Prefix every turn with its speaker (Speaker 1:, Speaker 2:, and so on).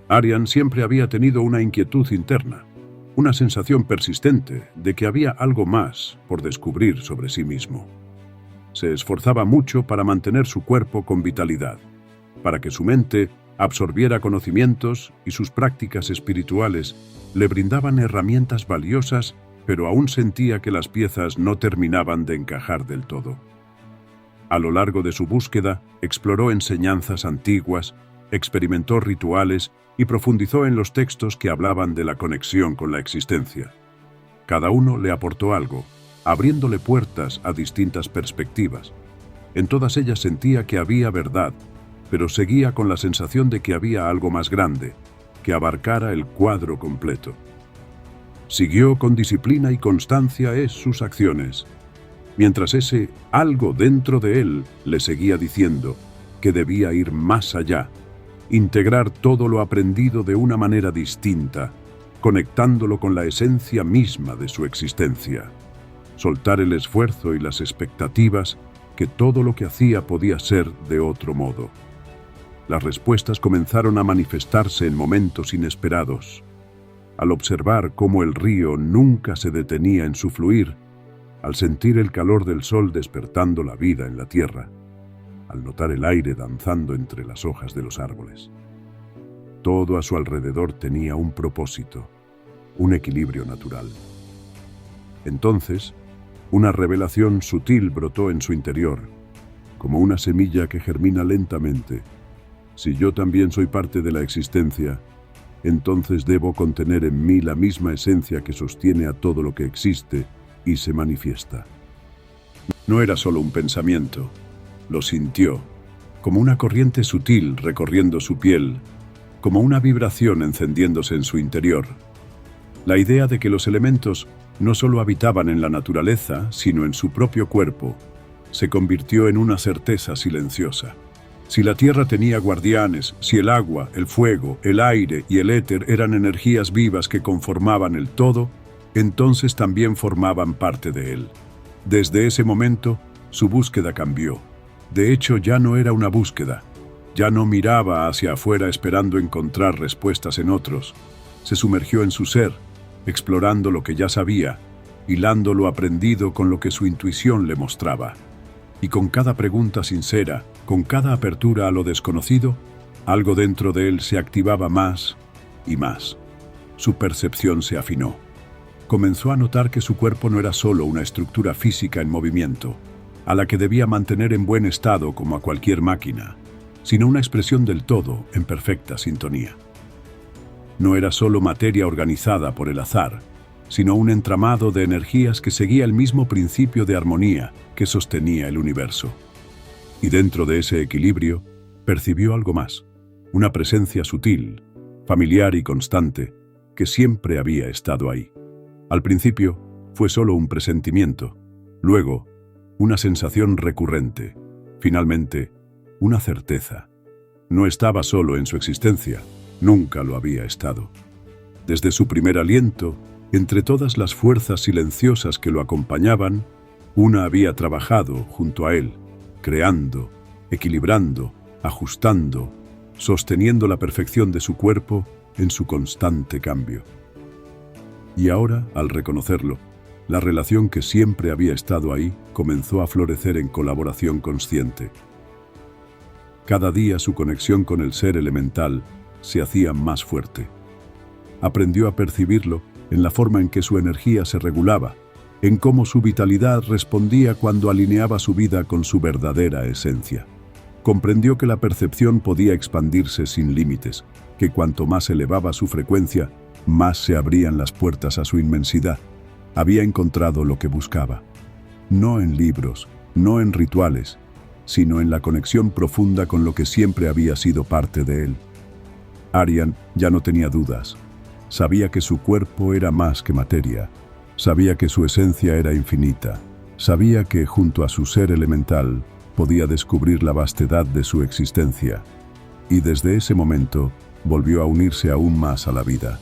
Speaker 1: Arian siempre había tenido una inquietud interna, una sensación persistente de que había algo más por descubrir sobre sí mismo. Se esforzaba mucho para mantener su cuerpo con vitalidad, para que su mente absorbiera conocimientos y sus prácticas espirituales le brindaban herramientas valiosas, pero aún sentía que las piezas no terminaban de encajar del todo. A lo largo de su búsqueda, exploró enseñanzas antiguas, experimentó rituales y profundizó en los textos que hablaban de la conexión con la existencia. Cada uno le aportó algo, abriéndole puertas a distintas perspectivas. En todas ellas sentía que había verdad, pero seguía con la sensación de que había algo más grande, que abarcara el cuadro completo. Siguió con disciplina y constancia sus acciones, mientras ese algo dentro de él le seguía diciendo que debía ir más allá, integrar todo lo aprendido de una manera distinta, conectándolo con la esencia misma de su existencia. Soltar el esfuerzo y las expectativas que todo lo que hacía podía ser de otro modo. Las respuestas comenzaron a manifestarse en momentos inesperados. Al observar cómo el río nunca se detenía en su fluir, al sentir el calor del sol despertando la vida en la tierra, al notar el aire danzando entre las hojas de los árboles. Todo a su alrededor tenía un propósito, un equilibrio natural. Entonces, una revelación sutil brotó en su interior, como una semilla que germina lentamente. Si yo también soy parte de la existencia, entonces debo contener en mí la misma esencia que sostiene a todo lo que existe y se manifiesta. No era solo un pensamiento, lo sintió, como una corriente sutil recorriendo su piel, como una vibración encendiéndose en su interior. La idea de que los elementos no solo habitaban en la naturaleza, sino en su propio cuerpo, se convirtió en una certeza silenciosa. Si la tierra tenía guardianes, si el agua, el fuego, el aire y el éter eran energías vivas que conformaban el todo, entonces también formaban parte de él. Desde ese momento, su búsqueda cambió. De hecho, ya no era una búsqueda. Ya no miraba hacia afuera esperando encontrar respuestas en otros. Se sumergió en su ser, explorando lo que ya sabía, hilando lo aprendido con lo que su intuición le mostraba. Y con cada pregunta sincera, con cada apertura a lo desconocido, algo dentro de él se activaba más y más. Su percepción se afinó. Comenzó a notar que su cuerpo no era solo una estructura física en movimiento, a la que debía mantener en buen estado como a cualquier máquina, sino una expresión del todo en perfecta sintonía. No era solo materia organizada por el azar, sino un entramado de energías que seguía el mismo principio de armonía que sostenía el universo. Y dentro de ese equilibrio, percibió algo más, una presencia sutil, familiar y constante, que siempre había estado ahí. Al principio, fue solo un presentimiento, luego, una sensación recurrente, finalmente, una certeza. No estaba solo en su existencia, nunca lo había estado. Desde su primer aliento, entre todas las fuerzas silenciosas que lo acompañaban, una había trabajado junto a él, creando, equilibrando, ajustando, sosteniendo la perfección de su cuerpo en su constante cambio. Y ahora, al reconocerlo, la relación que siempre había estado ahí comenzó a florecer en colaboración consciente. Cada día su conexión con el ser elemental se hacía más fuerte. Aprendió a percibirlo en la forma en que su energía se regulaba, en cómo su vitalidad respondía cuando alineaba su vida con su verdadera esencia. Comprendió que la percepción podía expandirse sin límites, que cuanto más elevaba su frecuencia, más se abrían las puertas a su inmensidad. Había encontrado lo que buscaba, no en libros, no en rituales, sino en la conexión profunda con lo que siempre había sido parte de él. Arian ya no tenía dudas. Sabía que su cuerpo era más que materia. Sabía que su esencia era infinita. Sabía que, junto a su ser elemental, podía descubrir la vastedad de su existencia. Y desde ese momento, volvió a unirse aún más a la vida.